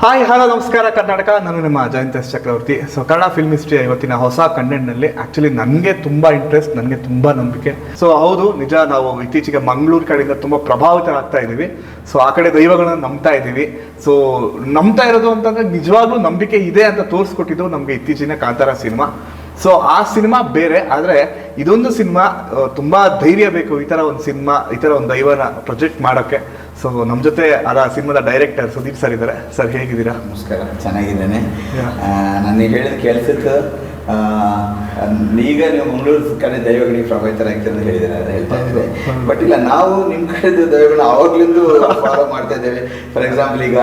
Hi hello ನಮಸ್ಕಾರ ಕರ್ನಾಟಕ. ನಾನು ನಿಮ್ಮ ಜಯಂತ್ ಎಸ್ ಚಕ್ರವರ್ತಿ. ಸೊ ಕನ್ನಡ ಫಿಲ್ಮ್ ಹಿಸ್ಟ್ರಿಯ ಇವತ್ತಿನ ಹೊಸ ಕಂಟೆಂಟ್ನಲ್ಲಿ ಆ್ಯಕ್ಚುಲಿ ನನಗೆ ತುಂಬ ಇಂಟ್ರೆಸ್ಟ್, ನನಗೆ ತುಂಬ ನಂಬಿಕೆ. ಸೊ ಹೌದು, ನಿಜ, ನಾವು ಇತ್ತೀಚೆಗೆ ಮಂಗಳೂರು ಕಡೆಯಿಂದ ತುಂಬ ಪ್ರಭಾವಿತರಾಗ್ತಾ ಇದ್ದೀವಿ. ಸೊ ಆ ಕಡೆ ದೈವಗಳನ್ನ ನಂಬ್ತಾ ಇದ್ದೀವಿ. ಸೊ ನಂಬ್ತಾ ಇರೋದು ಅಂತಂದರೆ ನಿಜವಾಗ್ಲೂ ನಂಬಿಕೆ ಇದೆ ಅಂತ ತೋರಿಸ್ಕೊಟ್ಟಿದ್ದು ನಮಗೆ ಇತ್ತೀಚಿನ ಕಾಂತಾರ ಸಿನಿಮಾ. ಸೊ ಆ ಸಿನಿಮಾ ಬೇರೆ, ಆದರೆ ಇದೊಂದು ಸಿನಿಮಾ ತುಂಬ ಧೈರ್ಯ ಬೇಕು ಈ ಥರ ಒಂದು ಸಿನಿಮಾ, ಈ ಥರ ಒಂದು ದೈವನ ಪ್ರೊಜೆಕ್ಟ್ ಮಾಡೋಕ್ಕೆ. ಸೊ ನಮ್ಮ ಜೊತೆ ಆ ಸಿನಿಮಾದ ಡೈರೆಕ್ಟರ್ ಸುದೀಪ್ ಸರ್ ಇದ್ದಾರೆ. ಸರ್ ಹೇಗಿದ್ದೀರಾ? ನಮಸ್ಕಾರ, ಚೆನ್ನಾಗಿದ್ದೇನೆ. ನಾನು ಹೇಳಿದ ಕೆಲಸಕ್ಕೆ ಈಗ ನೀವು ಮಂಗಳೂರು ಕಡೆ ದೈವಗಳಿಗೆ ಪ್ರಭಾವಿತರಾಗ್ತೀರ ಅಂತ ಹೇಳಿದ್ದಾರೆ, ಅದು ಹೇಳ್ತಾ ಇದ್ದಾರೆ. ಬಟ್ ಇಲ್ಲ, ನಾವು ನಿಮ್ಮ ಕಡೆದು ದೈವಗಳನ್ನ ಆವಾಗ್ಲಿಂದ ಫಾಲೋ ಮಾಡ್ತಾ ಇದ್ದೇವೆ. ಫಾರ್ ಎಕ್ಸಾಂಪಲ್ ಈಗ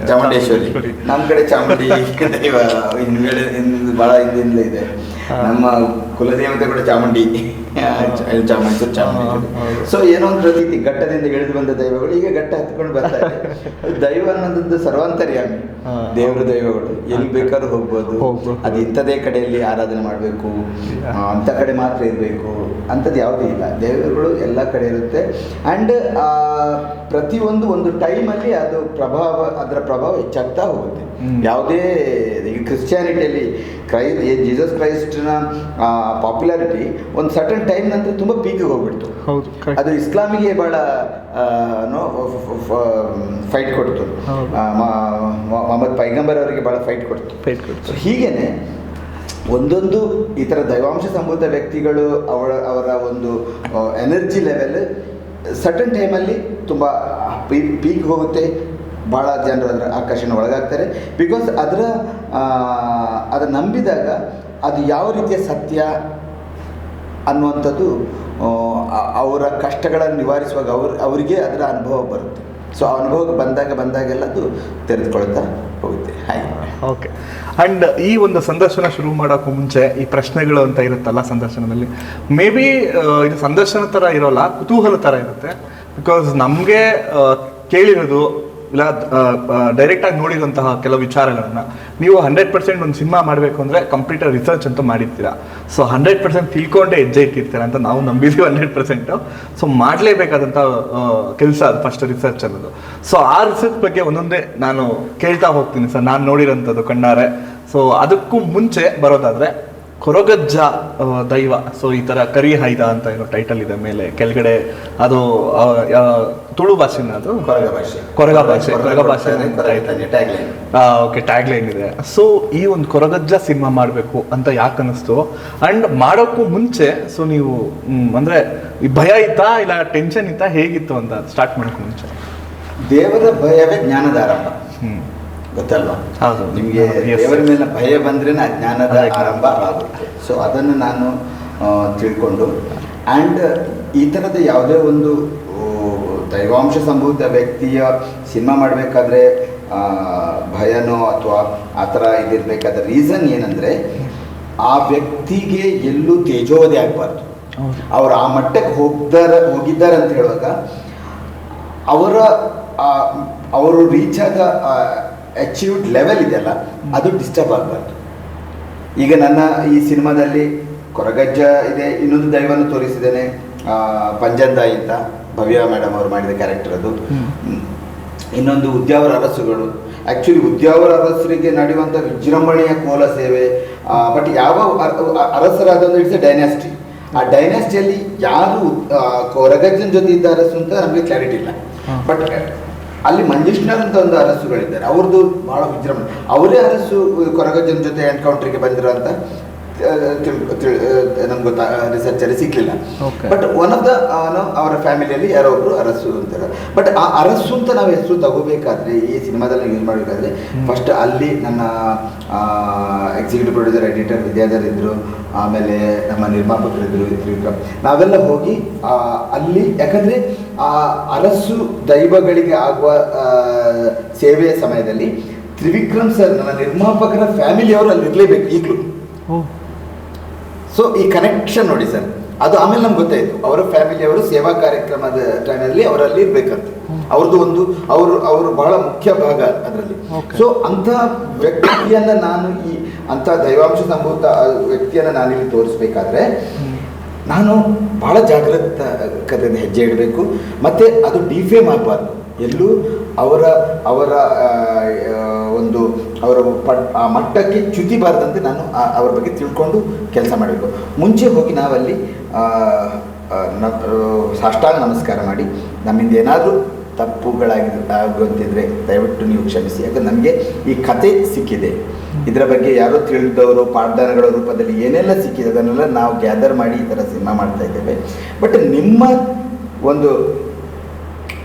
ಚಾಮುಂಡೇಶ್ವರಿ, ನಮ್ಮ ಕಡೆ ಚಾಮುಂಡಿ ದೈವ ಬಹಳ ಹಿಂದಿಂದಲೇ ಇದೆ. ನಮ್ಮ ಕುಲದೇವತೆ ಕೂಡ ಚಾಮುಂಡಿ. ಸೊ ಏನೋ ಒಂದು ಪ್ರತೀತಿ ಘಟ್ಟದಿಂದ ಇಳಿದು ಬಂದ ದೈವಗಳು ಈಗ ಘಟ್ಟ ಹತ್ಕೊಂಡು ಬರ್ತಾ ಇದೆ. ದೈವ ಅನ್ನೋದದ್ದು ಸರ್ವಾಂತರ್ಯಾಮಿ, ದೇವರು ದೈವಗಳು ಎಲ್ಲಿ ಬೇಕಾದ್ರೂ ಹೋಗ್ಬೋದು. ಅದು ಇಂಥದೇ ಕಡೆಯಲ್ಲಿ ಆರಾಧನೆ ಮಾಡಬೇಕು, ಅಂಥ ಕಡೆ ಮಾತ್ರ ಇರಬೇಕು ಅಂಥದ್ದು ಯಾವುದೂ ಇಲ್ಲ. ದೇವರುಗಳು ಎಲ್ಲ ಕಡೆ ಇರುತ್ತೆ. ಆ್ಯಂಡ್ ಪ್ರತಿಯೊಂದು ಒಂದು ಟೈಮಲ್ಲಿ ಅದರ ಪ್ರಭಾವ ಹೆಚ್ಚಾಗ್ತಾ ಹೋಗುತ್ತೆ. ಯಾವುದೇ ಈಗ ಕ್ರಿಶ್ಚಿಯಾನಿಟಿಯಲ್ಲಿ ಜೀಸಸ್ ಕ್ರೈಸ್ಟ್ನ ಪಾಪ್ಯುಲಾರಿಟಿ ಒಂದು ಸರ್ಟನ್ ಟೈಮ್ ನಂತರ ತುಂಬ ಪೀಕಿಗೆ ಹೋಗ್ಬಿಡ್ತು. ಅದು ಇಸ್ಲಾಮಿಗೆ ಭಾಳ ಫೈಟ್ ಕೊಡ್ತು. ಮೊಹಮ್ಮದ್ ಪೈಗಂಬರ್ ಅವರಿಗೆ ಭಾಳ ಫೈಟ್ ಕೊಡ್ತು. ಹೀಗೇನೆ ಒಂದೊಂದು ಈ ಥರ ದೈವಾಂಶ ಸಂಭೂತ ವ್ಯಕ್ತಿಗಳು ಅವರ ಒಂದು ಎನರ್ಜಿ ಲೆವೆಲ್ ಸರ್ಟನ್ ಟೈಮಲ್ಲಿ ತುಂಬ ಪೀಕ್ ಹೋಗುತ್ತೆ. ಭಾಳ ಜನರು ಅದರ ಆಕರ್ಷಣೆ ಒಳಗಾಗ್ತಾರೆ. ಬಿಕಾಸ್ ಅದರ ನಂಬಿದಾಗ ಅದು ಯಾವ ರೀತಿಯ ಸತ್ಯ ಅನ್ನುವಂಥದ್ದು ಅವರ ಕಷ್ಟಗಳನ್ನು ನಿವಾರಿಸುವಾಗ ಅವರಿಗೆ ಅದರ ಅನುಭವ ಬರುತ್ತೆ. ಸೊ ಆ ಅನುಭವಕ್ಕೆ ಬಂದಾಗೆಲ್ಲ ಅದು ತೆರೆದುಕೊಳ್ತಾ ಹೋಗುತ್ತೆ. ಹಾಗೆ ಓಕೆ. ಆ್ಯಂಡ್ ಈ ಒಂದು ಸಂದರ್ಶನ ಶುರು ಮಾಡೋಕ್ಕೂ ಮುಂಚೆ ಈ ಪ್ರಶ್ನೆಗಳು ಅಂತ ಇರುತ್ತಲ್ಲ ಸಂದರ್ಶನದಲ್ಲಿ, ಮೇ ಬಿ ಇದು ಸಂದರ್ಶನ ಥರ ಇರೋಲ್ಲ, ಕುತೂಹಲ ಥರ ಇರುತ್ತೆ. ಬಿಕಾಸ್ ನಮಗೆ ಕೇಳಿರೋದು ಇಲ್ಲ ಡೈರೆಕ್ಟಾಗಿ ನೋಡಿರುವಂತಹ ಕೆಲವು ವಿಚಾರಗಳನ್ನು ನೀವು 100% ಒಂದು ಸಿನಿಮಾ ಮಾಡಬೇಕು ಅಂದರೆ ಕಂಪ್ಲೀಟ್ ರಿಸರ್ಚ್ ಅಂತೂ ಮಾಡಿರ್ತೀರಾ. ಸೊ 100% ತಿಳ್ಕೊಂಡೇ ಹೆಜ್ಜೆ ಇಟ್ಟಿರ್ತೀರ ಅಂತ ನಾವು ನಂಬಿದ್ದೀವಿ 100%. ಸೊ ಮಾಡಲೇಬೇಕಾದಂಥ ಕೆಲಸ ಅದು ಫಸ್ಟ್ ರಿಸರ್ಚ್ ಅನ್ನೋದು. ಸೊ ಆ ರಿಸರ್ಚ್ ಬಗ್ಗೆ ಒಂದೊಂದೇ ನಾನು ಕೇಳ್ತಾ ಹೋಗ್ತೀನಿ ಸರ್, ನಾನು ನೋಡಿರೋಂಥದ್ದು ಕಣ್ಣಾರೆ. ಸೊ ಅದಕ್ಕೂ ಮುಂಚೆ ಬರೋದಾದರೆ ಕೊರಗಜ್ಜ ದೈವ, ಸೊ ಈ ಥರ ಕರಿ ಹೈದ ಅಂತ ಏನೋ ಟೈಟಲ್ ಇದೆ ಮೇಲೆ ಕೆಳಗಡೆ, ಅದು ತುಳು ಭಾಷೆನ, ಅದು ಕೊರಗ ಭಾಷೆ ಓಕೆ, ಟ್ಯಾಗ್ ಲೈನ್ ಇದೆ. ಸೊ ಈ ಒಂದು ಕೊರಗಜ್ಜ ಸಿನಿಮಾ ಮಾಡಬೇಕು ಅಂತ ಯಾಕೆ ಅನ್ನಿಸ್ತು? ಆ್ಯಂಡ್ ಮಾಡೋಕ್ಕೂ ಮುಂಚೆ ಸೊ ನೀವು ಅಂದರೆ ಭಯ ಇತ್ತಾ ಇಲ್ಲ ಟೆನ್ಷನ್ ಇತ್ತಾ, ಹೇಗಿತ್ತು ಅಂತ ಸ್ಟಾರ್ಟ್ ಮಾಡೋಕ್ಕೂ ಮುಂಚೆ? ದೇವರ ಭಯವೇ ಜ್ಞಾನದ ಆರಂಭ, ಗೊತ್ತಲ್ವಾ? ಹೌದು, ನಿಮಗೆ ದೇವರ ಮೇಲೆ ಭಯ ಬಂದ್ರೆ ಜ್ಞಾನದ ಆರಂಭ ಆಗುತ್ತೆ. ಸೊ ಅದನ್ನು ನಾನು ತಿಳ್ಕೊಂಡು, ಆ್ಯಂಡ್ ಈ ಥರದ ಯಾವುದೇ ಒಂದು ದೈವಾಂಶ ಸಂಭೂತ ವ್ಯಕ್ತಿಯ ಸಿನಿಮಾ ಮಾಡಬೇಕಾದ್ರೆ ಭಯನೋ ಅಥವಾ ಆ ಥರ ಇದಿರಬೇಕಾದ ರೀಸನ್ ಏನಂದರೆ, ಆ ವ್ಯಕ್ತಿಗೆ ಎಲ್ಲೂ ತೇಜೋವಧಿ ಆಗಬಾರ್ದು. ಅವರು ಆ ಮಟ್ಟಕ್ಕೆ ಹೋಗಿದ್ದಾರೆ ಅಂತ ಹೇಳುವಾಗ ಅವರು ರೀಚ್ ಆದ ಅಚೀವ್ಡ್ ಲೆವೆಲ್ ಇದೆಯಲ್ಲ, ಅದು ಡಿಸ್ಟರ್ಬ್ ಆಗಬಾರ್ದು. ಈಗ ನನ್ನ ಈ ಸಿನಿಮಾದಲ್ಲಿ ಕೊರಗಜ್ಜ ಇದೆ, ಇನ್ನೊಂದು ದೈವವನ್ನು ತೋರಿಸಿದ್ದೇನೆ, ಪಂಜಂದಾಯಿ ಅಂತ ಭವ್ಯ ಮೇಡಮ್ ಅವರು ಮಾಡಿದ ಕ್ಯಾರೆಕ್ಟರ್ ಅದು. ಇನ್ನೊಂದು ಉದ್ಯಾವರ ಅರಸುಗಳು. ಆ್ಯಕ್ಚುಲಿ ಉದ್ಯಾವರ ಅರಸರಿಗೆ ನಡೆಯುವಂಥ ವಿಜೃಂಭಣೆಯ ಕೋಲ ಸೇವೆ. ಬಟ್ ಯಾವ ಅರಸರಾದಂದ್ರೆ ಇಟ್ಸ್ ಎ ಡೈನಾಸ್ಟಿ. ಆ ಡೈನಾಸ್ಟಿಯಲ್ಲಿ ಯಾರು ಕೊರಗಜ್ಜನ ಜೊತೆ ಇದ್ದ ಅರಸು ಅಂತ ನಮಗೆ ಕ್ಲಾರಿಟಿ ಇಲ್ಲ. ಬಟ್ ಅಲ್ಲಿ ಮಂಜೇಶ್ನರ್ ಅಂತ ಒಂದು ಅರಸುಗಳಿದ್ದಾರೆ, ಅವ್ರದ್ದು ಭಾಳ ವಿಜೃಂಭಣೆ. ಅವರೇ ಅರಸು ಕೊರಗಜ್ಜನ ಜೊತೆ ಎನ್ಕೌಂಟ್ರಿಗೆ ಬಂದಿರೋ ಅಂತ ನಮ್ಗೆ ಗೊತ್ತಾ, ರಿಸರ್ಚಲ್ಲಿ ಸಿಕ್ಕಲಿಲ್ಲ. ಬಟ್ ಒನ್ ಆಫ್ ದ ಅವರ ಫ್ಯಾಮಿಲಿಯಲ್ಲಿ ಯಾರೋ ಒಬ್ರು ಅರಸು ಅಂತಾರೆ. ಬಟ್ ಆ ಅರಸು ಅಂತ ನಾವು ಹೆಸರು ತಗೋಬೇಕಾದ್ರೆ, ಈ ಸಿನಿಮಾದಲ್ಲಿ ಯೂಸ್ ಮಾಡಬೇಕಾದ್ರೆ, ಫಸ್ಟ್ ಅಲ್ಲಿ ನನ್ನ ಎಕ್ಸಿಕ್ಯೂಟಿವ್ ಪ್ರೊಡ್ಯೂಸರ್ ಎಡಿಟರ್ ವಿದ್ಯಾಧರ್ ಇದ್ದರು, ಆಮೇಲೆ ನಮ್ಮ ನಿರ್ಮಾಪಕರಿದ್ದರು ತ್ರಿವಿಕ್ರಮ್. ನಾವೆಲ್ಲ ಹೋಗಿ ಅಲ್ಲಿ, ಯಾಕಂದರೆ ಆ ಅರಸು ದೈವಗಳಿಗೆ ಆಗುವ ಸೇವೆಯ ಸಮಯದಲ್ಲಿ ತ್ರಿವಿಕ್ರಮ್ ಸರ್, ನನ್ನ ನಿರ್ಮಾಪಕರ ಫ್ಯಾಮಿಲಿಯವರು ಅಲ್ಲಿ ಇರಲೇಬೇಕು ಈಗಲೂ. ಸೊ ಈ ಕನೆಕ್ಷನ್ ನೋಡಿ ಸರ್, ಅದು ಆಮೇಲೆ ನಮ್ಗೆ ಗೊತ್ತಾಯಿತು. ಅವರ ಫ್ಯಾಮಿಲಿಯವರು ಸೇವಾ ಕಾರ್ಯಕ್ರಮದ ಟೈಮಲ್ಲಿ ಅವರಲ್ಲಿ ಇರಬೇಕಂತ. ಅವ್ರದ್ದು ಒಂದು ಅವರು ಬಹಳ ಮುಖ್ಯ ಭಾಗ ಅದರಲ್ಲಿ. ಸೊ ಅಂಥ ವ್ಯಕ್ತಿಯನ್ನು ನಾನು ಅಂಥ ದೈವಾಂಶ ಸಂಭೂತ ವ್ಯಕ್ತಿಯನ್ನು ನಾನಿಲ್ಲಿ ತೋರಿಸ್ಬೇಕಾದ್ರೆ ನಾನು ಭಾಳ ಜಾಗೃತದಿಂದ ಹೆಜ್ಜೆ ಇಡಬೇಕು. ಮತ್ತು ಅದು ಡಿಫೇಮ್ ಆಗಬಾರ್ದು. ಎಲ್ಲೂ ಅವರ ಅವರ ಒಂದು ಅವರ ಆ ಮಟ್ಟಕ್ಕೆ ಚ್ಯುತಿಬಾರದಂತೆ ನಾನು ಅವ್ರ ಬಗ್ಗೆ ತಿಳ್ಕೊಂಡು ಕೆಲಸ ಮಾಡಬೇಕು. ಮುಂಚೆ ಹೋಗಿ ನಾವಲ್ಲಿ ಸಾಷ್ಟಾಂಗ ನಮಸ್ಕಾರ ಮಾಡಿ ನಮ್ಮಿಂದ ಏನಾದರೂ ಆಗುವಂತಿದ್ರೆ ದಯವಿಟ್ಟು ನೀವು ಕ್ಷಮಿಸಿ, ಯಾಕಂದ್ರೆ ನನಗೆ ಈ ಕತೆ ಸಿಕ್ಕಿದೆ, ಇದರ ಬಗ್ಗೆ ಯಾರೋ ತಿಳಿದವರು ಪಾಠದಾನಗಳ ರೂಪದಲ್ಲಿ ಏನೆಲ್ಲ ಸಿಕ್ಕಿದೆ ಅದನ್ನೆಲ್ಲ ನಾವು ಗ್ಯಾದರ್ ಮಾಡಿ ಈ ಥರ ಸಿನಿಮಾ ಮಾಡ್ತಾ ಇದ್ದೇವೆ. ಬಟ್ ನಿಮ್ಮ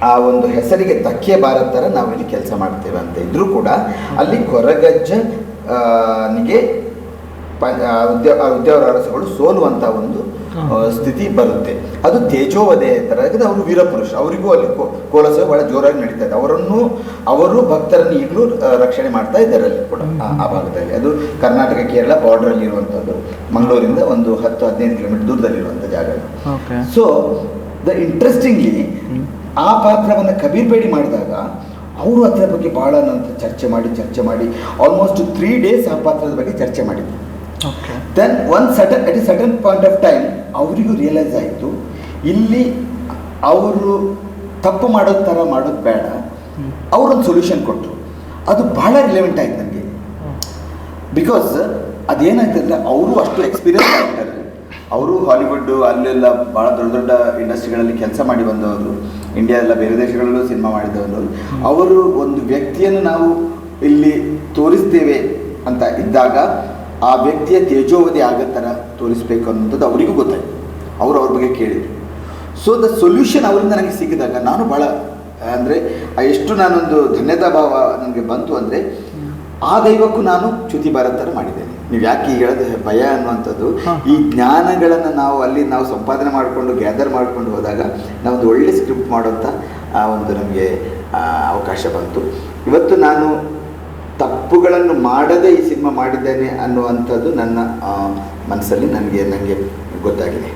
ಆ ಒಂದು ಹೆಸರಿಗೆ ಧಕ್ಕೆ ಬಾರದ ಥರ ನಾವಿಲ್ಲಿ ಕೆಲಸ ಮಾಡ್ತೇವೆ ಅಂತ ಇದ್ರೂ ಕೂಡ ಅಲ್ಲಿ ಕೊರಗಜ್ಜನಿಗೆ ಉದ್ಯಾವರ ಅರಸುಗಳು ಸೋಲುವಂಥ ಒಂದು ಸ್ಥಿತಿ ಬರುತ್ತೆ. ಅದು ತೇಜೋವಧೆ ಥರ, ಯಾಕಂದರೆ ಅವರು ವೀರಪುರುಷ, ಅವರಿಗೂ ಅಲ್ಲಿ ಕೋಲೋತ್ಸವ ಭಾಳ ಜೋರಾಗಿ ನಡೀತಾ ಇದೆ. ಅವರು ಭಕ್ತರನ್ನು ಈಗಲೂ ರಕ್ಷಣೆ ಮಾಡ್ತಾ ಇದ್ದಾರೆ ಅಲ್ಲಿ ಕೂಡ ಆ ಭಾಗದಲ್ಲಿ. ಅದು ಕರ್ನಾಟಕ ಕೇರಳ ಬಾರ್ಡ್ರಲ್ಲಿ ಇರುವಂಥದ್ದು, ಮಂಗಳೂರಿಂದ ಒಂದು 10-15 ಕಿಲೋಮೀಟರ್ ದೂರದಲ್ಲಿರುವಂಥ ಜಾಗ. ಸೊ ಇಂಟ್ರೆಸ್ಟಿಂಗ್ಲಿ ಆ ಪಾತ್ರವನ್ನು ಕಬೀರ್ ಬೇಡಿ ಮಾಡಿದಾಗ ಅವರು ಅದರ ಬಗ್ಗೆ ಭಾಳ ನಂತರ ಚರ್ಚೆ ಮಾಡಿ ಆಲ್ಮೋಸ್ಟ್ 3 days ಆ ಪಾತ್ರದ ಬಗ್ಗೆ ಚರ್ಚೆ ಮಾಡಿದ್ರು. Then at a sudden point of time ಅವರಿಗೂ ರಿಯಲೈಸ್ ಆಯಿತು, ಇಲ್ಲಿ ಅವರು ತಪ್ಪು ಮಾಡೋದು ಥರ ಮಾಡೋದು ಬೇಡ, ಅವರೊಂದು ಸೊಲ್ಯೂಷನ್ ಕೊಟ್ಟರು. ಅದು ಭಾಳ ರಿಲೆವೆಂಟ್ ಆಯ್ತು ನನಗೆ. ಬಿಕಾಸ್ ಅದೇನಾಯ್ತು ಅಂದರೆ ಅವರು ಅಷ್ಟು ಎಕ್ಸ್ಪೀರಿಯನ್ಸ್ ಆಗ್ತಾರೆ, ಅವರು ಹಾಲಿವುಡ್ ಅಲ್ಲೆಲ್ಲ ಭಾಳ ದೊಡ್ಡ ದೊಡ್ಡ ಇಂಡಸ್ಟ್ರಿಗಳಲ್ಲಿ ಕೆಲಸ ಮಾಡಿ ಬಂದವರು, ಇಂಡಿಯಾ ಎಲ್ಲ ಬೇರೆ ದೇಶಗಳಲ್ಲೂ ಸಿನಿಮಾ ಮಾಡಿದವರು. ಅವರು ಒಂದು ವ್ಯಕ್ತಿಯನ್ನು ನಾವು ಇಲ್ಲಿ ತೋರಿಸ್ತೇವೆ ಅಂತ ಇದ್ದಾಗ ಆ ವ್ಯಕ್ತಿಯ ತೇಜೋವಧಿ ಆಗೋ ಥರ ತೋರಿಸ್ಬೇಕು ಅನ್ನೋಂಥದ್ದು ಅವರಿಗೂ ಗೊತ್ತಾಯಿತು. ಅವ್ರ ಬಗ್ಗೆ ಕೇಳಿದರು. ಸೊ ದ ಸೊಲ್ಯೂಷನ್ ಅವರಿಂದ ನನಗೆ ಸಿಕ್ಕಿದಾಗ ನಾನು ಭಾಳ ಅಂದರೆ ಎಷ್ಟು ನಾನೊಂದು ಧನ್ಯತಾ ಭಾವ ನನಗೆ ಬಂತು ಅಂದರೆ ಆ ದೈವಕ್ಕೂ ನಾನು ಚ್ಯುತಿ ಬರೋ ಥರ ಮಾಡಿದ್ದೇನೆ. ನೀವು ಯಾಕೆ ಈಗ ಹೇಳೋದು ಭಯ ಅನ್ನುವಂಥದ್ದು, ಈ ಜ್ಞಾನಗಳನ್ನು ನಾವು ಸಂಪಾದನೆ ಮಾಡಿಕೊಂಡು ಗ್ಯಾದರ್ ಮಾಡ್ಕೊಂಡು ಹೋದಾಗ ನಾವೊಂದು ಒಳ್ಳೆ ಸ್ಕ್ರಿಪ್ಟ್ ಮಾಡೋಂಥ ಒಂದು ನಮಗೆ ಅವಕಾಶ ಬಂತು. ಇವತ್ತು ನಾನು ತಪ್ಪುಗಳನ್ನು ಮಾಡದೆ ಈ ಸಿನಿಮಾ ಮಾಡಿದ್ದೇನೆ ಅನ್ನುವಂಥದ್ದು ನನ್ನ ಮನಸ್ಸಲ್ಲಿ ನನಗೆ ಗೊತ್ತಾಗಿದೆ.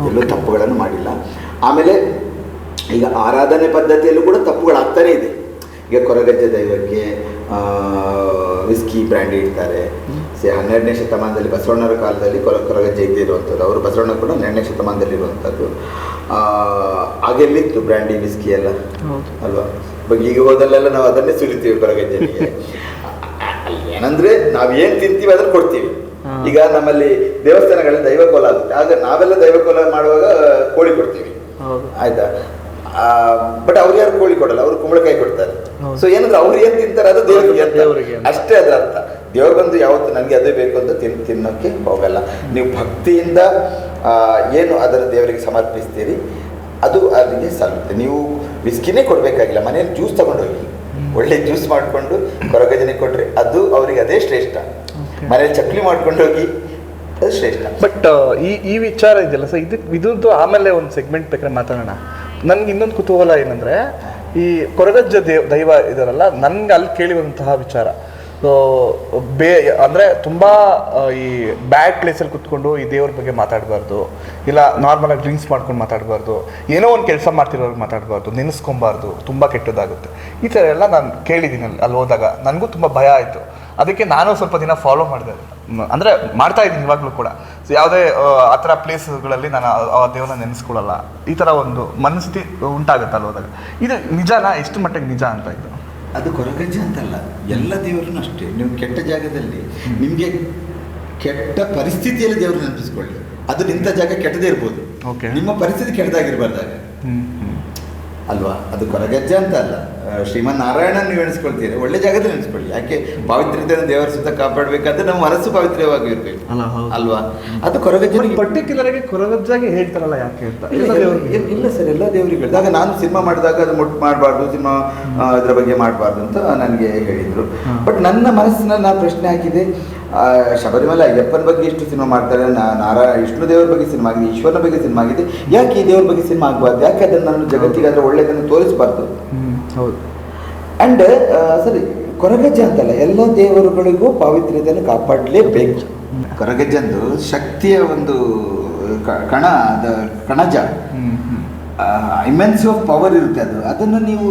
ಎಲ್ಲೂ ತಪ್ಪುಗಳನ್ನು ಮಾಡಿಲ್ಲ. ಆಮೇಲೆ ಈಗ ಆರಾಧನೆ ಪದ್ಧತಿಯಲ್ಲೂ ಕೂಡ ತಪ್ಪುಗಳಾಗ್ತಾನೇ ಇದೆ. ಈಗ ಕೊರಗಜ್ಜ ದೈವಕ್ಕೆ ವಿಸ್ಕಿ ಬ್ರ್ಯಾಂಡಿ ಇಡ್ತಾರೆ. 12ನೇ ಶತಮಾನದಲ್ಲಿ ಬಸವಣ್ಣರ ಕಾಲದಲ್ಲಿ ಕೊರಗಜ್ಜ ಇದ್ದಿರುವಂಥದ್ದು, ಅವರು ಬಸವಣ್ಣ ಕೂಡ 12ನೇ ಶತಮಾನದಲ್ಲಿ ಇರುವಂಥದ್ದು. ಆಗೆಲ್ಲಿತ್ತು ಬ್ರ್ಯಾಂಡಿ ವಿಸ್ಕಿ ಎಲ್ಲ ಅಲ್ವಾ? ಈಗ ಹೋದಲ್ಲೆಲ್ಲ ನಾವು ಅದನ್ನೇ ಸುರಿತೀವಿ ಕೊರಗಜ್ಜನಿಗೆ. ಏನಂದ್ರೆ ನಾವೇನು ತಿಂತೀವಿ ಅದನ್ನು ಕೊಡ್ತೀವಿ. ಈಗ ನಮ್ಮಲ್ಲಿ ದೇವಸ್ಥಾನಗಳಲ್ಲಿ ದೈವಕೋಲ ಆಗುತ್ತೆ, ಆಗ ನಾವೆಲ್ಲ ದೈವಕೋಲ ಮಾಡುವಾಗ ಕೋಳಿ ಕೊಡ್ತೀವಿ, ಆಯ್ತಾ? ಬಟ್ ಅವ್ರು ಯಾರು ಕೋಳಿ ಕೊಡಲ್ಲ, ಅವ್ರು ಕುಂಬಳಕಾಯಿ ಕೊಡ್ತಾರೆ. ಸೊ ಏನಂದ್ರೆ ಅವ್ರು ಏನ್ ತಿಂತಾರೆ ಅದು ದೇವರಿಗೆ ಅಷ್ಟೇ ಅದರ ಅರ್ಥ. ದೇವ್ರು ಬಂದು ಯಾವತ್ತು ನನಗೆ ಅದೇ ಬೇಕು ಅಂತ ತಿನ್ನೋಕ್ಕೆ ಹೋಗಲ್ಲ. ನೀವು ಭಕ್ತಿಯಿಂದ ಏನು ಅದರ ದೇವರಿಗೆ ಸಮರ್ಪಿಸ್ತೀರಿ ಅದು ಅದಕ್ಕೆ ಸಲ್ಲುತ್ತೆ. ನೀವು ವಿಸ್ಕಿನೇ ಕೊಡಬೇಕಾಗಿಲ್ಲ, ಮನೆಯಲ್ಲಿ ಜ್ಯೂಸ್ ತಗೊಂಡೋಗಿ ಒಳ್ಳೆ ಜ್ಯೂಸ್ ಮಾಡಿಕೊಂಡು ಕೊರಗಜ್ಜನಿಗೆ ಕೊಟ್ಟರೆ ಅದು ಅವರಿಗೆ ಅದೇ ಶ್ರೇಷ್ಠ. ಮನೇಲಿ ಚಕ್ಲಿ ಮಾಡ್ಕೊಂಡು ಹೋಗಿ ಅದು ಶ್ರೇಷ್ಠ. ಬಟ್ ಈ ವಿಚಾರ ಇದೆಯಲ್ಲ ಸರ್, ಇದ್ರದ್ದು ಆಮೇಲೆ ಒಂದು ಸೆಗ್ಮೆಂಟ್ ಬೇಕಾದ್ರೆ ಮಾತಾಡೋಣ. ನನ್ಗೆ ಇನ್ನೊಂದು ಕುತೂಹಲ ಏನಂದ್ರೆ, ಈ ಕೊರಗಜ್ಜ ದೈವ ಇದರಲ್ಲ, ನನ್ಗೆ ಅಲ್ಲಿ ಕೇಳಿರುವಂತಹ ವಿಚಾರ ಅಂದರೆ ತುಂಬ ಈ ಬ್ಯಾಡ್ ಪ್ಲೇಸಲ್ಲಿ ಕುತ್ಕೊಂಡು ಈ ದೇವ್ರ ಬಗ್ಗೆ ಮಾತಾಡಬಾರ್ದು, ಇಲ್ಲ ನಾರ್ಮಲಾಗಿ ಡ್ರಿಂಕ್ಸ್ ಮಾಡ್ಕೊಂಡು ಮಾತಾಡಬಾರ್ದು, ಏನೋ ಒಂದು ಕೆಲಸ ಮಾಡ್ತಿರೋರ್ಗೆ ಮಾತಾಡಬಾರ್ದು, ನೆನೆಸ್ಕೊಬಾರ್ದು, ತುಂಬ ಕೆಟ್ಟದಾಗುತ್ತೆ. ಈ ಥರ ಎಲ್ಲ ನಾನು ಕೇಳಿದ್ದೀನಿ ಅಲ್ಲಿ ಹೋದಾಗ. ನನಗೂ ತುಂಬ ಭಯ ಆಯಿತು. ಅದಕ್ಕೆ ನಾನು ಸ್ವಲ್ಪ ದಿನ ಫಾಲೋ ಮಾಡಿದೆ, ಅಂದರೆ ಮಾಡ್ತಾ ಇದ್ದೀನಿ ಇವಾಗಲೂ ಕೂಡ. ಸೊ ಯಾವುದೇ ಆ ಥರ ಪ್ಲೇಸ್ಗಳಲ್ಲಿ ನಾನು ಆ ದೇವ್ರನ್ನ ನೆನೆಸ್ಕೊಳ್ಳಲ್ಲ. ಈ ಥರ ಒಂದು ಮನಸ್ಥಿತಿ ಉಂಟಾಗುತ್ತೆ ಅಲ್ಲಿ ಹೋದಾಗ. ಇದು ನಿಜನಾ? ಎಷ್ಟು ಮಟ್ಟಿಗೆ ನಿಜ ಅಂತ ಇದು? ಅದು ಕೊರಗಜ್ಜ ಅಂತಲ್ಲ, ಎಲ್ಲ ದೇವರನ್ನು ಅಷ್ಟೇ. ನೀವು ಕೆಟ್ಟ ಜಾಗದಲ್ಲಿ ನಿಮಗೆ ಕೆಟ್ಟ ಪರಿಸ್ಥಿತಿಯಲ್ಲಿ ದೇವರು ನೆನಪಿಸ್ಕೊಳ್ಳಿ. ಅದು ನಿಂತ ಜಾಗ ಕೆಟ್ಟದೇ ಇರ್ಬೋದು, ನಿಮ್ಮ ಪರಿಸ್ಥಿತಿ ಕೆಟ್ಟದಾಗಿರ್ಬಾರ್ದಾಗ ಅಲ್ವಾ? ಅದು ಕೊರಗಜ್ಜ ಅಂತ ಅಲ್ಲ. ಶ್ರೀಮನ್ ನಾರಾಯಣ ನೀವು ಎಣಿಸ್ಕೊಳ್ತೀರಿ, ಒಳ್ಳೆ ಜಾಗದಲ್ಲಿ ನೆನೆಸ್ಕೊಳ್ಳಿ. ಯಾಕೆ ಪಾವಿತ್ರ್ಯತೆಯನ್ನು ದೇವರ ಸುತ್ತ ಕಾಪಾಡಬೇಕಾದ್ರೆ ನಮ್ಮ ಮನಸ್ಸು ಪಾವಿತ್ರ್ಯವಾಗಿ ಇರಬೇಕು ಅಲ್ವಾ? ಅದು ಕೊರಗಜ್ಜ ಪರ್ಟಿಕ್ಯುಲರ್ ಆಗಿ ಕೊರಗಜ್ಜಾಗೆ ಹೇಳ್ತಾರಲ್ಲ, ಯಾಕೆ ಅಂತ? ಇಲ್ಲ ಸರ್, ಎಲ್ಲ ದೇವರಿಗೆ ಹೇಳಿದಾಗ ನಾನು ಸಿನಿಮಾ ಮಾಡಿದಾಗ ಅದು ಮುಟ್ಟು ಮಾಡಬಾರ್ದು, ಸಿನಿಮಾ ಅದ್ರ ಬಗ್ಗೆ ಮಾಡಬಾರ್ದು ಅಂತ ನನಗೆ ಹೇಳಿದರು. ಬಟ್ ನನ್ನ ಮನಸ್ಸಿನಲ್ಲಿ ನಾನು ಪ್ರಶ್ನೆ ಹಾಕಿದೆ, ಶಬರಿಮಲೆ ಅಯ್ಯಪ್ಪನ ಬಗ್ಗೆ ಎಷ್ಟು ಸಿನಿಮಾ ಮಾಡ್ತಾರೆ, ವಿಷ್ಣು ದೇವರ ಬಗ್ಗೆ ಸಿನಿಮಾ ಆಗಿದೆ, ಈಶ್ವರನ ಬಗ್ಗೆ ಸಿನಿಮಾ ಆಗಿದೆ, ಯಾಕೆ ಈ ದೇವ್ರ ಬಗ್ಗೆ ಸಿನಿಮಾ ಆಗಬಾರ್ದು? ಯಾಕೆ ಅದನ್ನು ನಾನು ಜಗತ್ತಿಗೆ ಅದರ ಒಳ್ಳೆಯದನ್ನು ತೋರಿಸಬಾರ್ದು? ಹೌದು. ಆ್ಯಂಡ್ ಸರಿ, ಕೊರಗಜ್ಜ ಅಂತಲ್ಲ, ಎಲ್ಲ ದೇವರುಗಳಿಗೂ ಪಾವಿತ್ರ್ಯತೆಯನ್ನು ಕಾಪಾಡಲೇಬೇಕು. ಕೊರಗಜ್ಜಂದು ಶಕ್ತಿಯ ಒಂದು ಕಣಜ, ಇಮೆನ್ಸಿ ಆಫ್ ಪವರ್ ಇರುತ್ತೆ. ಅದನ್ನು ನೀವು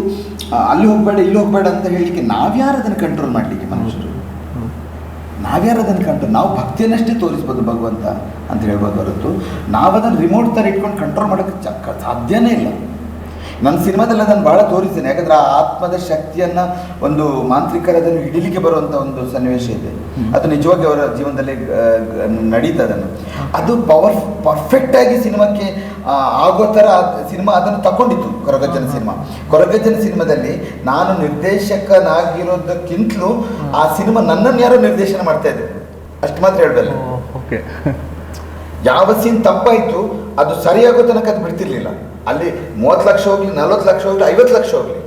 ಅಲ್ಲಿ ಹೋಗಬೇಡ ಇಲ್ಲಿ ಹೋಗಬೇಡ ಅಂತ ಹೇಳಲಿಕ್ಕೆ ನಾವ್ಯಾರು ಅದನ್ನು ಕಂಟ್ರೋಲ್ ಮಾಡಲಿಕ್ಕೆ? ಮನುಷ್ಯರು ನಾವ್ಯಾರು ಅದನ್ನು ಕಂಟ್ರೋಲ್? ನಾವು ಭಕ್ತಿಯನ್ನಷ್ಟೇ ತೋರಿಸ್ಬೋದು ಭಗವಂತ ಅಂತ ಹೇಳ್ಬೋದು ಹೊರತು ನಾವು ಅದನ್ನು ರಿಮೋಟ್ ಥರ ಇಟ್ಕೊಂಡು ಕಂಟ್ರೋಲ್ ಮಾಡೋಕ್ಕೆ ಸಾಧ್ಯನೇ ಇಲ್ಲ. ನನ್ನ ಸಿನಿಮಾದಲ್ಲಿ ಅದನ್ನು ಭಾಳ ತೋರಿಸ್ತೇನೆ. ಯಾಕಂದ್ರೆ ಆ ಆತ್ಮದ ಶಕ್ತಿಯನ್ನ ಒಂದು ಮಾಂತ್ರಿಕರದನ್ನು ಹಿಡಿಲಿಕ್ಕೆ ಬರುವಂತ ಒಂದು ಸನ್ನಿವೇಶ ಇದೆ. ಅದು ನಿಜವಾಗಿ ಅವರ ಜೀವನದಲ್ಲಿ ನಡೀತದನ್ನು. ಅದು ಪರ್ಫೆಕ್ಟ್ ಆಗಿ ಸಿನಿಮಾಕ್ಕೆ ಆಗೋ ಥರ ಸಿನಿಮಾ ಅದನ್ನು ತಗೊಂಡಿತ್ತು ಕೊರಗಜ್ಜನ ಸಿನಿಮಾ. ಕೊರಗಜ್ಜನ ಸಿನಿಮಾದಲ್ಲಿ ನಾನು ನಿರ್ದೇಶಕನಾಗಿರೋದಕ್ಕಿಂತಲೂ ಆ ಸಿನಿಮಾ ನನ್ನನ್ನು ಯಾರೋ ನಿರ್ದೇಶನ ಮಾಡ್ತಾ ಇದ್ರು, ಅಷ್ಟು ಮಾತ್ರ ಹೇಳ್ಬಲ್ಲ. ಯಾವ ಸೀನ್ ತಪ್ಪಾಯ್ತು ಅದು ಸರಿಯಾಗೋ ತನಕ ಅದು ಬಿಡ್ತಿರ್ಲಿಲ್ಲ. ಅಲ್ಲಿ 30 ಲಕ್ಷ ಹೋಗ್ಲಿ, 40 ಲಕ್ಷ ಹೋಗ್ಲಿ, 50 ಲಕ್ಷ ಹೋಗ್ಲಿ,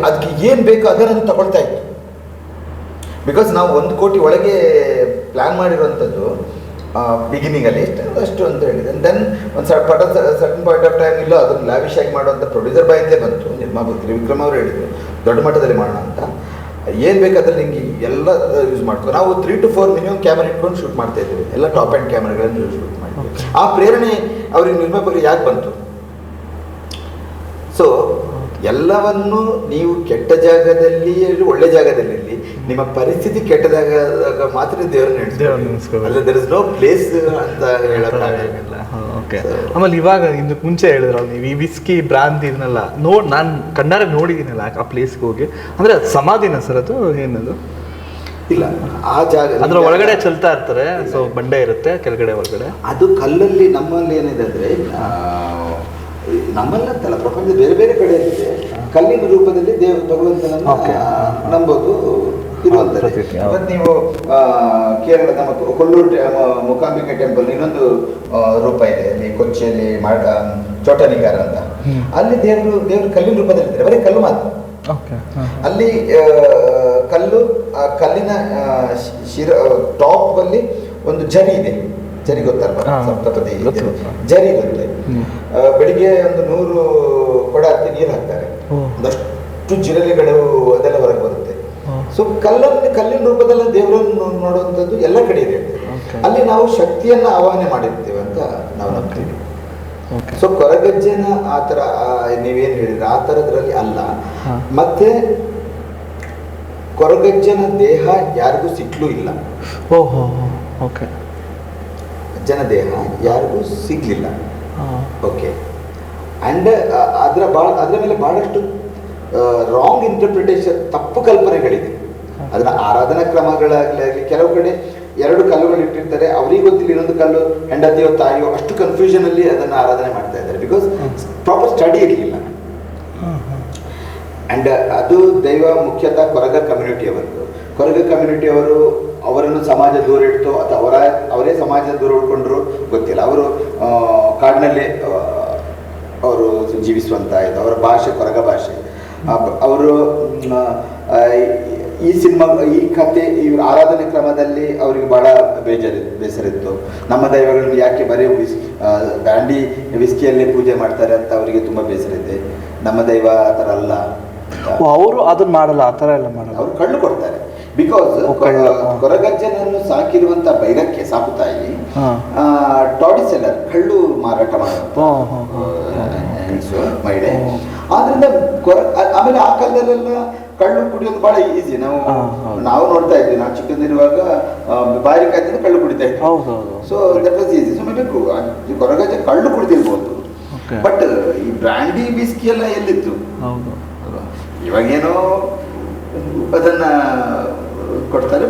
ಅದಕ್ಕೆ ಏನು ಬೇಕೋ ಅದನ್ನು ತಗೊಳ್ತಾ ಇತ್ತು. ಬಿಕಾಸ್ ನಾವು 1 ಕೋಟಿ ಒಳಗೆ ಪ್ಲಾನ್ ಮಾಡಿರುವಂಥದ್ದು ಬಿಗಿನಿಂಗಲ್ಲಿ ಅಷ್ಟು ಅಂತ ಹೇಳಿದೆ. ದೆನ್ ಒಂದು ಸರ್ಟನ್ ಪಾಯಿಂಟ್ ಆಫ್ ಟೈಮ್ ಇಲ್ಲ ಅದನ್ನು ಲ್ಯಾವಿಶ್ ಆಗಿ ಮಾಡುವಂಥ ಪ್ರೊಡ್ಯೂಸರ್ ಬಾಯಿಂದಲೇ ಬಂತು. ನಿರ್ಮಾಪಕ ತ್ರಿವಿಕ್ರಮ್ ಅವರು ಹೇಳಿದರು ದೊಡ್ಡ ಮಟ್ಟದಲ್ಲಿ ಮಾಡೋಣ ಅಂತ. ಏನು ಬೇಕಾದ್ರೆ ನಿಮಗೆ ಎಲ್ಲ ಯೂಸ್ ಮಾಡ್ಕೊ. ನಾವು 3 to 4 ಮಿನಿಮಮ್ ಕ್ಯಾಮರಾ ಇಟ್ಕೊಂಡು ಶೂಟ್ ಮಾಡ್ತಾ ಇದ್ದೀವಿ, ಎಲ್ಲ ಟಾಪ್ ಆ್ಯಂಡ್ ಕ್ಯಾಮ್ರಾಗಳನ್ನು ಶೂಟ್ ಮಾಡ್ತೀವಿ. ಆ ಪ್ರೇರಣೆ ಅವ್ರಿಗೆ ನಿರ್ಮಾಪಕರಿಗೆ ಯಾಕೆ ಬಂತು? ಸೊ ಎಲ್ಲವನ್ನು ನೀವು ಕೆಟ್ಟ ಜಾಗದಲ್ಲಿ ಒಳ್ಳೆ ಜಾಗದಲ್ಲಿ ನಿಮ್ಮ ಪರಿಸ್ಥಿತಿ ಕೆಟ್ಟದಾಗ ಮಾತ್ರ ದೇವರನ್ನ ನೆನೆಸ್ಕೋಬೇಕು. ದೇರ್ ಇಸ್ ನೋ ಪ್ಲೇಸ್ ಅಂತ ಹೇಳೋಕ್ಕಾಗಲ್ಲ. ಓಕೆ. ಆಮೇಲೆ ಇವಾಗ ಇದಕ್ಕೆ ಮುಂಚೆ ಹೇಳಿದ್ರಲ್ಲ ನೀವು ಈ ವಿಸ್ಕಿ ಬ್ರಾಂತಿ ಇದನ್ನೆಲ್ಲ ನಾನು ಕಣ್ಣಾರೆ ನೋಡಿದ್ದೀನಲ್ಲ ಆ ಪ್ಲೇಸ್ಗೆ ಹೋಗಿ. ಅಂದರೆ ಅದು ಸಮಾಧಿನ ಸರ್ ಅದು ಏನದು? ಇಲ್ಲ, ಆ ಜಾಗ ಅದ್ರ ಒಳಗಡೆ ಚಲ್ತಾ ಇರ್ತಾರೆ. ಸೊ ಬಂಡೆ ಇರುತ್ತೆ ಕೆಳಗಡೆ ಒಳಗಡೆ. ಅದು ಕಲ್ಲಲ್ಲಿ ನಮ್ಮಲ್ಲಿ ಏನಿದೆ ಅಂದರೆ ನಮ್ಮಲ್ಲಂತಲ್ಲ ಪ್ರಪಂಚದ ಬೇರೆ ಬೇರೆ ಕಡೆ ಇದೆ ಕಲ್ಲಿನ ರೂಪದಲ್ಲಿ ಭಗವಂತನನ್ನು ನಂಬೋದು ಇರುವಂಥದ್ದು. ಮತ್ತು ನೀವು ಕೇರಳ ನಮ್ಮ ಕೊಲ್ಲೂರು ಮೂಕಾಂಬಿಕೆ ಟೆಂಪಲ್ ಇನ್ನೊಂದು ರೂಪ ಇದೆ ಅಲ್ಲಿ ಕೊಚ್ಚಿಯಲ್ಲಿ ಚೋಟನಿಗಾರ ಅಂತ. ಅಲ್ಲಿ ದೇವರು ಕಲ್ಲಿನ ರೂಪದಲ್ಲಿ ಇದ್ದಾರೆ, ಬರೀ ಕಲ್ಲು ಮಾತ್ರ. ಅಲ್ಲಿ ಕಲ್ಲು, ಆ ಕಲ್ಲಿನ ಟಾಪ್ ಅಲ್ಲಿ ಒಂದು ಜರಿ ಇದೆ. ಜರಿ ಗೊತ್ತಲ್ವ? ಸಪ್ತಪದಿ ಜರಿ ಇರುತ್ತೆ. ಬೆಳಿಗ್ಗೆ ಒಂದು 100 ಕೊಡ ಹತ್ತಿ ನೀರು ಹಾಕ್ತಾರೆ, ಒಂದಷ್ಟು ಜಿರಳೆಗಳು ಅದೆಲ್ಲ ಹೊರಗೆ ಬರುತ್ತೆ. ಸೊ ಕಲ್ಲಿನ ರೂಪದಲ್ಲಿ ದೇವರನ್ನು ನೋಡುವಂಥದ್ದು ಎಲ್ಲ ಕಡೆ ಇದೆ. ಅಲ್ಲಿ ನಾವು ಶಕ್ತಿಯನ್ನ ಆವಾಹನೆ ಮಾಡಿರ್ತೇವೆ ಅಂತ ನಾವು ನಂಬ್ತೀವಿ. ಸೊ ಕೊರಗಜ್ಜನ ಆ ಥರ ನೀವೇನು ಹೇಳಿದ್ರೆ ಆ ಥರದ್ರಲ್ಲಿ ಅಲ್ಲ. ಮತ್ತೆ ಕೊರಗಜ್ಜನ ದೇಹ ಯಾರಿಗೂ ಸಿಕ್ಲೂ ಇಲ್ಲ. ಓಕೆ. ಅಜ್ಜನ ದೇಹ ಯಾರಿಗೂ ಸಿಗ್ಲಿಲ್ಲ. ಓಕೆ. ಆ್ಯಂಡ್ ಅದರ ಮೇಲೆ ಬಹಳಷ್ಟು ರಾಂಗ್ ಇಂಟರ್ಪ್ರಿಟೇಷನ್, ತಪ್ಪು ಕಲ್ಪನೆಗಳಿದೆ. ಅದನ್ನ ಆರಾಧನಾ ಕ್ರಮಗಳಾಗಲಿ ಕೆಲವು ಕಡೆ 2 ಕಲ್ಲುಗಳು ಇಟ್ಟಿರ್ತಾರೆ, ಅವ್ರಿಗೆ ಗೊತ್ತಿಲ್ಲ ಇನ್ನೊಂದು ಕಲ್ಲು ಹೆಂಡತಿಯೋ ತಾಯಿಯೋ, ಅಷ್ಟು ಕನ್ಫ್ಯೂಷನ್ ಅಲ್ಲಿ ಅದನ್ನು ಆರಾಧನೆ ಮಾಡ್ತಾ ಇದ್ದಾರೆ. ಬಿಕಾಸ್ ಪ್ರಾಪರ್ ಸ್ಟಡಿ ಇರಲಿಲ್ಲ. ಆ್ಯಂಡ್ ಅದು ದೈವ ಮುಖ್ಯತಃ ಕೊರಗ ಕಮ್ಯುನಿಟಿಯವರದ್ದು. ಕೊರಗ ಕಮ್ಯುನಿಟಿಯವರು ಅವರನ್ನು ಸಮಾಜ ದೂರ ಇಡ್ತು ಅಥವಾ ಅವರೇ ಸಮಾಜ ದೂರ ಉಳ್ಕೊಂಡ್ರು ಗೊತ್ತಿಲ್ಲ. ಅವರು ಕಾಡಿನಲ್ಲಿ ಅವರು ಜೀವಿಸುವಂತ ಇದು ಅವರ ಭಾಷೆ ಕೊರಗ ಭಾಷೆ. ಅವರು ಈ ಸಿನಿಮಾ ಈ ಕತೆ ಈ ಆರಾಧನೆ ಕ್ರಮದಲ್ಲಿ ಅವರಿಗೆ ಬಹಳ ಬೇಸರಿತ್ತು. ನಮ್ಮ ದೈವಗಳನ್ನು ಯಾಕೆ ಬರೀ ಬ್ಯಾಂಡಿ ವಿಸ್ಕಿಯಲ್ಲೇ ಪೂಜೆ ಮಾಡ್ತಾರೆ ಅಂತ ಅವರಿಗೆ ತುಂಬ ಬೇಸರ ಇದೆ. ನಮ್ಮ ದೈವ ಆ ಥರ ಅಲ್ಲ, ಅವರು ಅದನ್ನ ಮಾಡಲ್ಲ, ಆ ಥರ ಎಲ್ಲ ಮಾಡಲ್ಲ. ಅವರು ಕಳ್ಳು ಕೊಡ್ತಾರೆ. ಬಿಕಾಸ್ ಕೊರಗಜ್ಜನನ್ನು ಸಾಕಿರುವಂತ ಬೈರಕ್ಕೆ ಸಾಕುತಾಯಿ ಟಾಡಿ ಸೆಲ್ಲರ್ ಕಳ್ಳು ಮಾರಾಟ ಮಾಡುವಂತ ಮಹಿಳೆ. ಆದ್ರಿಂದ ಆಮೇಲೆ ಆ ಕಾಲದಲ್ಲೆಲ್ಲ ಕಳ್ಳು ಕುಡಿಯೋದು ಬಹಳ ಈಸಿ. ನಾವು ನೋಡ್ತಾ ಇದ್ವಿ, ನಾವು ಚಿಕ್ಕಂದಿರುವಾಗ ಬಾರಿ ಕಾಯ್ದಿಂದ ಕಳ್ಳು ಕುಡಿತಾ ಇದ್ವಿ. So that was easy. So maybe Koragajja ಕಳ್ಳು ಕುಡಿದಿರ್ಬೋದು, ಬಟ್ ಈ ಬ್ರ್ಯಾಂಡಿ ವಿಸ್ಕಿ ಎಲ್ಲ ಎಲ್ಲಿತ್ತು? ಇವಾಗೇನೋ ಅದನ್ನ ಕೊಡ್ತಾರೆ.